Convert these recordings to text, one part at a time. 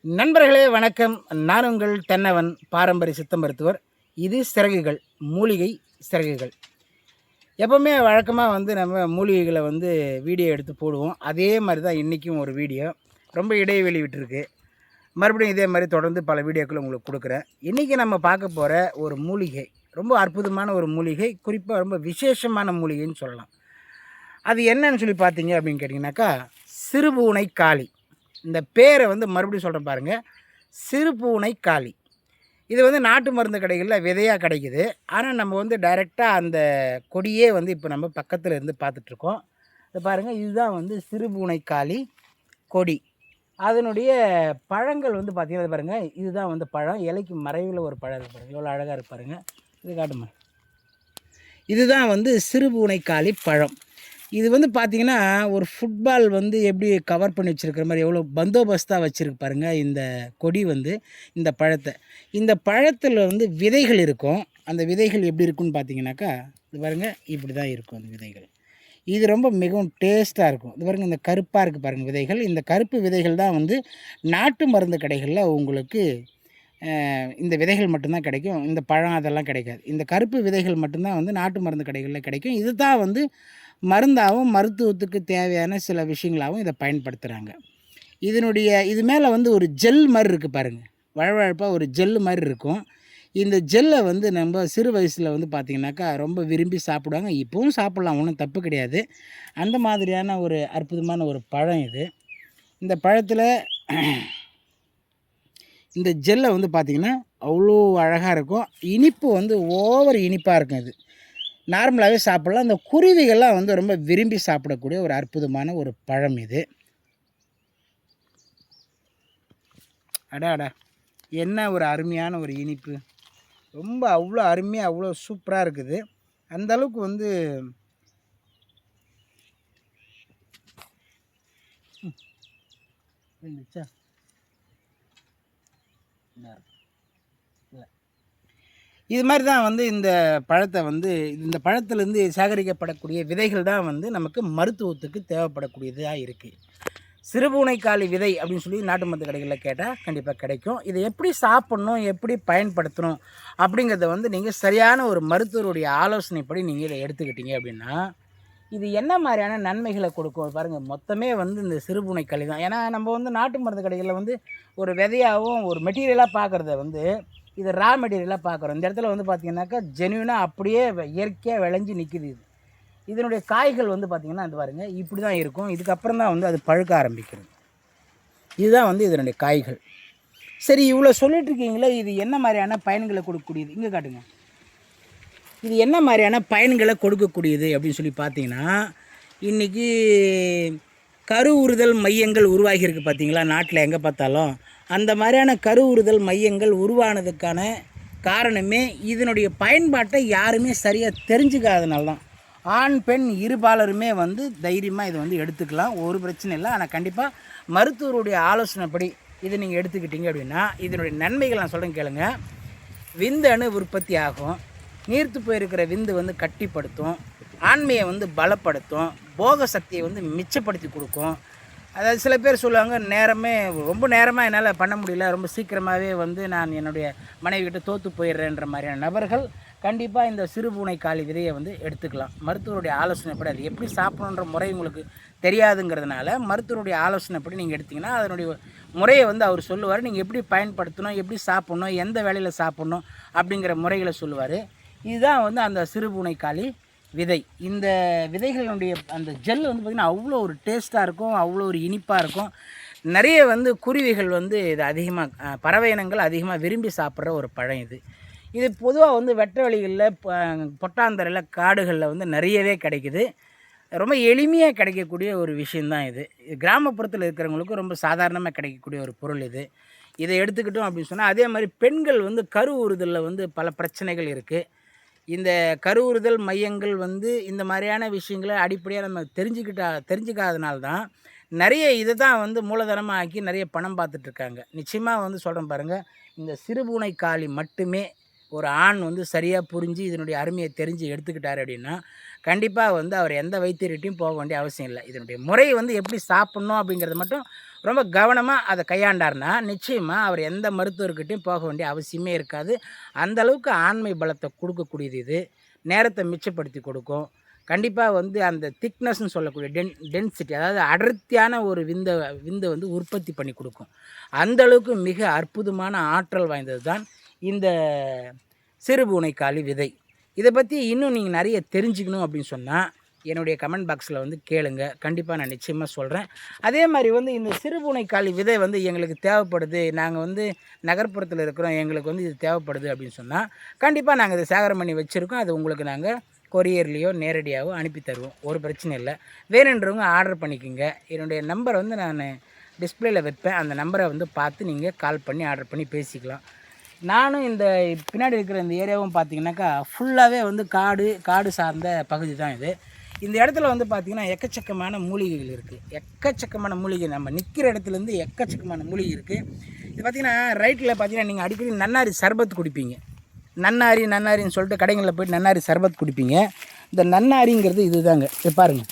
நண்பர்களே வணக்கம். நான் உங்கள் தென்னவன் பாரம்பரிய சித்த மருத்துவர். இது சிறகுகள், மூலிகை சிறகுகள். எப்பவுமே வழக்கமாக நம்ம மூலிகைகளை வீடியோ எடுத்து போடுவோம். அதே மாதிரி தான் இன்றைக்கும் ஒரு வீடியோ. ரொம்ப இடைவெளி விட்டுருக்கு. மறுபடியும் இதே மாதிரி தொடர்ந்து பல வீடியோக்கள் உங்களுக்கு கொடுக்குறேன். இன்றைக்கி நம்ம பார்க்க போகிற ஒரு மூலிகை ரொம்ப அற்புதமான ஒரு மூலிகை, குறிப்பாக ரொம்ப விசேஷமான மூலிகைன்னு சொல்லலாம். அது என்னன்னு சொல்லி பார்த்தீங்க அப்படின்னு கேட்டிங்கனாக்கா, சிறுபூனை காளி. இந்த பேரை மறுபடியும் சொல்கிறேன் பாருங்கள், சிறுபூனை காளி. இது நாட்டு மருந்து கடைகளில் விதையாக கிடைக்குது. ஆனால் நம்ம டைரெக்டாக அந்த கொடியே இப்போ நம்ம பக்கத்தில் இருந்து பார்த்துட்ருக்கோம். இதை பாருங்கள், இதுதான் சிறுபூனை காளி கொடி. அதனுடைய பழங்கள் பார்த்திங்கன்னா பாருங்கள், இதுதான் பழம். இலைக்கு மறைவில் ஒரு பழம் இருக்கு பாருங்கள், எவ்வளோ அழகாக இருக்கு பாருங்கள். இது காட்டுமா, இதுதான் சிறுபூனை காளி பழம். இது பார்த்திங்கன்னா ஒரு ஃபுட்பால் எப்படி கவர் பண்ணி வச்சுருக்கிற மாதிரி எவ்வளோ பந்தோபஸ்தாக வச்சுருக்கு பாருங்கள். இந்த கொடி இந்த பழத்தை, இந்த பழத்தில் விதைகள் இருக்கும். அந்த விதைகள் எப்படி இருக்குன்னு பார்த்தீங்கன்னாக்கா, இது பாருங்கள், இப்படி தான் இருக்கும் அந்த விதைகள். இது ரொம்ப மிகவும் டேஸ்ட்டாக இருக்கும். இது பாருங்கள், இந்த கருப்பாக இருக்குது பாருங்கள் விதைகள். இந்த கருப்பு விதைகள் தான் நாட்டு மருந்து கடைகளில் உங்களுக்கு இந்த விதைகள் மட்டும்தான் கிடைக்கும். இந்த பழம் அதெல்லாம் கிடைக்காது. இந்த கருப்பு விதைகள் மட்டும்தான் நாட்டு மருந்து கடைகளில் கிடைக்கும். இது தான் மருந்தாகவும் மருத்துவத்துக்கு தேவையான சில விஷயங்களாகவும் இதை பயன்படுத்துகிறாங்க. இது மேலே ஒரு ஜெல் மாதிரி இருக்குது பாருங்கள், வழவழப்பாக ஒரு ஜெல்லு மாதிரி இருக்கும். இந்த ஜெல்லை நம்ம சிறு வயசில் பார்த்திங்கனாக்கா ரொம்ப விரும்பி சாப்பிடுவாங்க. இப்போவும் சாப்பிட்லாம், ஒன்றும் தப்பு கிடையாது. அந்த மாதிரியான ஒரு அற்புதமான ஒரு பழம் இது. இந்த பழத்தில் இந்த ஜெல்லை பார்த்திங்கன்னா அவ்வளோ அழகாக இருக்கும். இனிப்பு ஓவர் இனிப்பாக இருக்கும். இது நார்மலாகவே சாப்பிட்லாம். அந்த குருவிகள்லாம் ரொம்ப விரும்பி சாப்பிடக்கூடிய ஒரு அற்புதமான ஒரு பழம் இது. அடா என்ன ஒரு அருமையான ஒரு இனிப்பு! ரொம்ப அவ்வளோ அருமையாக அவ்வளோ சூப்பராக இருக்குது. அந்தளவுக்கு இருந்துச்சா இது மாதிரி தான் இந்த பழத்தை இந்த பழத்துலேருந்து சேகரிக்கப்படக்கூடிய விதைகள் தான் நமக்கு மருத்துவத்துக்கு தேவைப்படக்கூடியதாக இருக்குது. சிறுபூனை காளி விதை அப்படின்னு சொல்லி நாட்டு மருந்து கடைகளில் கேட்டால் கண்டிப்பாக கிடைக்கும். இதை எப்படி சாப்பிட்ணும், எப்படி பயன்படுத்தணும் அப்படிங்கிறத நீங்கள் சரியான ஒரு மருத்துவருடைய ஆலோசனைப்படி நீங்கள் இதை எடுத்துக்கிட்டீங்க அப்படின்னா, இது என்ன மாதிரியான நன்மைகளை கொடுக்கும் பாருங்கள். மொத்தமே இந்த சிறுபூனை காளி தான். ஏன்னா நம்ம நாட்டு மருந்து கடைகளில் ஒரு விதையாகவும் ஒரு மெட்டீரியலாக பார்க்குறத இது ரா மெட்டீரியலாக பார்க்குறோம். இந்த இடத்துல பார்த்திங்கனாக்கா ஜென்யூனாக அப்படியே இயற்கையாக விளைஞ்சி நிற்கிது. இதனுடைய காய்கள் பார்த்திங்கன்னா அது பாருங்கள், இப்படி தான் இருக்கும். இதுக்கப்புறம் தான் அது பழுக்க ஆரம்பிக்கிறது. இதுதான் இதனுடைய காய்கள். சரி, இவ்வளோ சொல்லிட்டுருக்கீங்களே, இது என்ன மாதிரியான பயன்களை கொடுக்கக்கூடியது? இங்கே காட்டுங்க. இது என்ன மாதிரியான பயன்களை கொடுக்கக்கூடியது அப்படின்னு சொல்லி பார்த்தீங்கன்னா, இன்றைக்கி கரு உறுதல் மையங்கள் உருவாகியிருக்கு பார்த்தீங்களா, நாட்டில் எங்கே பார்த்தாலும். அந்த மாதிரியான கரு உறுதல் மையங்கள் உருவானதுக்கான காரணமே இதனுடைய பயன்பாட்டை யாருமே சரியாக தெரிஞ்சுக்காதனால தான். ஆண் பெண் இருபாலருமே தைரியமாக இதை எடுத்துக்கலாம், ஒரு பிரச்சனை இல்லை. ஆனால் கண்டிப்பாக மருத்துவருடைய ஆலோசனைப்படி இதை நீங்கள் எடுத்துக்கிட்டீங்க அப்படின்னா இதனுடைய நன்மைகள் நான் சொல்கிறேன் கேளுங்க. விந்து அணு உற்பத்தி ஆகும், நீர்த்து போயிருக்கிற விந்து கட்டிப்படுத்தும், ஆண்மையை பலப்படுத்தும், போக சக்தியை மிச்சப்படுத்தி கொடுக்கும். அதாவது சில பேர் சொல்லுவாங்க, ரொம்ப நேரமாக என்னால் பண்ண முடியல, ரொம்ப சீக்கிரமாகவே நான் என்னுடைய மனைவிக்கிட்ட தோற்று போயிடுறேன்ற மாதிரியான நபர்கள் கண்டிப்பாக இந்த சிறுபூனை காளி விதையை எடுத்துக்கலாம். மருத்துவருடைய ஆலோசனைப்படி அது எப்படி சாப்பிடணுன்ற முறை உங்களுக்கு தெரியாதுங்கிறதுனால மருத்துவருடைய ஆலோசனைப்படி நீங்கள் எடுத்திங்கன்னா அதனுடைய முறையை அவர் சொல்லுவார். நீங்கள் எப்படி பயன்படுத்தணும், எப்படி சாப்பிட்ணும், எந்த வேலையில் சாப்பிட்ணும் அப்படிங்கிற முறைகளை சொல்லுவார். இதுதான் அந்த சிறுபூனை காளி விதை. இந்த விதைகளினுடைய அந்த ஜெல் பார்த்திங்கன்னா அவ்வளோ ஒரு டேஸ்ட்டாக இருக்கும், அவ்வளோ ஒரு இனிப்பாக இருக்கும். நிறைய குருவிகள் இது அதிகமாக, பறவை இனங்கள் அதிகமாக விரும்பி சாப்பிட்ற ஒரு பழம் இது. இது பொதுவாக வெட்ட வெளிகளில், பொட்டாந்தரையில், காடுகளில் நிறையவே கிடைக்குது. ரொம்ப எளிமையாக கிடைக்கக்கூடிய ஒரு விஷயந்தான் இது. கிராமப்புறத்தில் இருக்கிறவங்களுக்கு ரொம்ப சாதாரணமாக கிடைக்கக்கூடிய ஒரு பொருள் இது. இதை எடுத்துக்கிட்டோம் அப்படின்னு சொன்னால், அதே மாதிரி பெண்கள் கரு உறுதலில் பல பிரச்சனைகள் இருக்குது. இந்த கருவுறுதல் மையங்கள் இந்த மாதிரியான விஷயங்களை அடிப்படையாக நம்ம தெரிஞ்சுக்காதனால தான் நிறைய இதை தான் மூலதனமாக ஆக்கி நிறைய பணம் பார்த்துட்ருக்காங்க. நிச்சயமாக சொல்கிறேன் பாருங்கள், இந்த சிறுபூனை காளி மட்டுமே ஒரு ஆண் சரியாக புரிஞ்சு இதனுடைய அருமையை தெரிஞ்சு எடுத்துக்கிட்டார் அப்படின்னா கண்டிப்பாக வந்து அவர் எந்த வைத்தியர்கிட்டையும் போக வேண்டிய அவசியம் இல்லை. இதனுடைய முறை வந்து எப்படி சாப்பிட்ணும் அப்படிங்கிறது மட்டும் ரொம்ப கவனமாக அதை கையாண்டார்னா நிச்சயமாக அவர் எந்த மருத்துவர்கிட்டையும் போக வேண்டிய அவசியமே இருக்காது. அந்தளவுக்கு ஆண்மை பலத்தை கொடுக்கக்கூடியது இது. நேரத்தை மிச்சப்படுத்தி கொடுக்கும். கண்டிப்பாக வந்து அந்த திக்னஸ்ன்னு சொல்லக்கூடிய டென்சிட்டி, அதாவது அடர்த்தியான ஒரு விந்தை வந்து உற்பத்தி பண்ணி கொடுக்கும். அந்தளவுக்கு மிக அற்புதமான ஆற்றல் வாய்ந்தது தான் இந்த சிறுபூனைக்காளி விதை. இதை பற்றி இன்னும் நீங்கள் நிறைய தெரிஞ்சுக்கணும் அப்படின்னு சொன்னால் என்னுடைய கமெண்ட் பாக்ஸில் வந்து கேளுங்க. கண்டிப்பாக நான் நிச்சயமாக சொல்கிறேன். அதே மாதிரி வந்து இந்த சிறுபூனைக்காளி விதை வந்து எங்களுக்கு தேவைப்படுது, நாங்கள் வந்து நகர்ப்புறத்தில் இருக்கிறோம், எங்களுக்கு வந்து இது தேவைப்படுது அப்படின்னு சொன்னால் கண்டிப்பாக நாங்கள் இதை சேகரம் பண்ணி வச்சுருக்கோம். அது உங்களுக்கு நாங்கள் கொரியர்லேயோ நேரடியாகவோ அனுப்பி தருவோம். ஒரு பிரச்சனை இல்லை. வேணுன்றவங்க ஆர்டர் பண்ணிக்கோங்க. என்னுடைய நம்பரை வந்து நான் டிஸ்பிளேயில் வைப்பேன். அந்த நம்பரை வந்து பார்த்து நீங்கள் கால் பண்ணி ஆர்டர் பண்ணி பேசிக்கலாம். நானும் இந்த பின்னாடி இருக்கிற இந்த ஏரியாவும் பார்த்திங்கனாக்கா ஃபுல்லாகவே வந்து காடு சார்ந்த பகுதி தான் இது. இந்த இடத்துல வந்து பார்த்திங்கன்னா எக்கச்சக்கமான மூலிகைகள் இருக்குது. எக்கச்சக்கமான மூலிகை, நம்ம நிற்கிற இடத்துலேருந்து எக்கச்சக்கமான மூலிகை இருக்குது. இது பார்த்திங்கன்னா ரைட்டில் பார்த்திங்கன்னா நீங்கள் அடிக்கடி நன்னாரி சர்பத் குடிப்பீங்க. நன்னாரின்னு சொல்லிட்டு கடைகளில் போய்ட்டு நன்னாரி சர்பத் குடிப்பீங்க. இந்த நன்னாரிங்கிறது இது தாங்க. இது பாருங்கள்,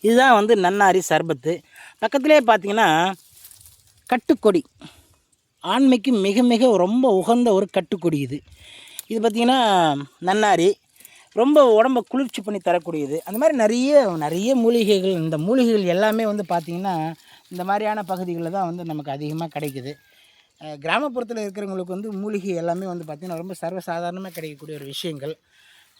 இதுதான் வந்து நன்னாரி சர்பத்து. பக்கத்துலேயே பார்த்திங்கன்னா கட்டுக்கொடி, ஆண்மைக்கு மிக மிக ரொம்ப உகந்த ஒரு கட்டுக்கொடி இது. இது பார்த்திங்கன்னா நன்னாரி ரொம்ப உடம்பை குளிர்ச்சி பண்ணி தரக்கூடியது. அந்த மாதிரி நிறைய மூலிகைகள், இந்த மூலிகைகள் எல்லாமே வந்து பார்த்திங்கன்னா இந்த மாதிரியான பகுதிகளில் தான் வந்து நமக்கு அதிகமாக கிடைக்குது. கிராமப்புறத்தில் இருக்கிறவங்களுக்கு வந்து மூலிகை எல்லாமே வந்து பார்த்திங்கன்னா ரொம்ப சர்வசாதாரணமாக கிடைக்கக்கூடிய ஒரு விஷயங்கள்.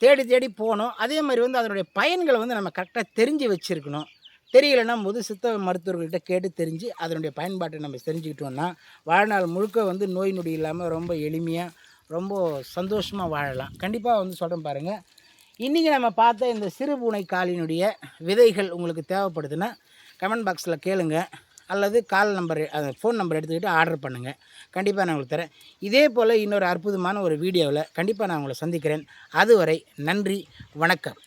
தேடி போகணும். அதே மாதிரி வந்து அதனுடைய பயன்களை வந்து நம்ம கரெக்டாக தெரிஞ்சு வச்சுருக்கணும். தெரியலைன்னா சித்த மருத்துவர்கள்ட்ட கேட்டு தெரிஞ்சு அதனுடைய பயன்பாட்டை நம்ம தெரிஞ்சுக்கிட்டோம்னா வாழ்நாள் முழுக்க வந்து நோய் நொடி இல்லாமல் ரொம்ப எளிமையாக ரொம்ப சந்தோஷமாக வாழலாம். கண்டிப்பாக வந்து சொல்கிறேன் பாருங்கள். இன்றைக்கி நம்ம பார்த்த இந்த சிறுபூனைக்காளியினுடைய விதைகள் உங்களுக்கு தேவைப்படுதுன்னா கமெண்ட் பாக்ஸில் கேளுங்க, அல்லது ஃபோன் நம்பர் எடுத்துக்கிட்டு ஆர்டர் பண்ணுங்கள். கண்டிப்பாக நான் உங்களுக்கு தரேன். இதே போல் இன்னொரு அற்புதமான ஒரு வீடியோவில் கண்டிப்பாக நான் உங்களை சந்திக்கிறேன். அதுவரை நன்றி, வணக்கம்.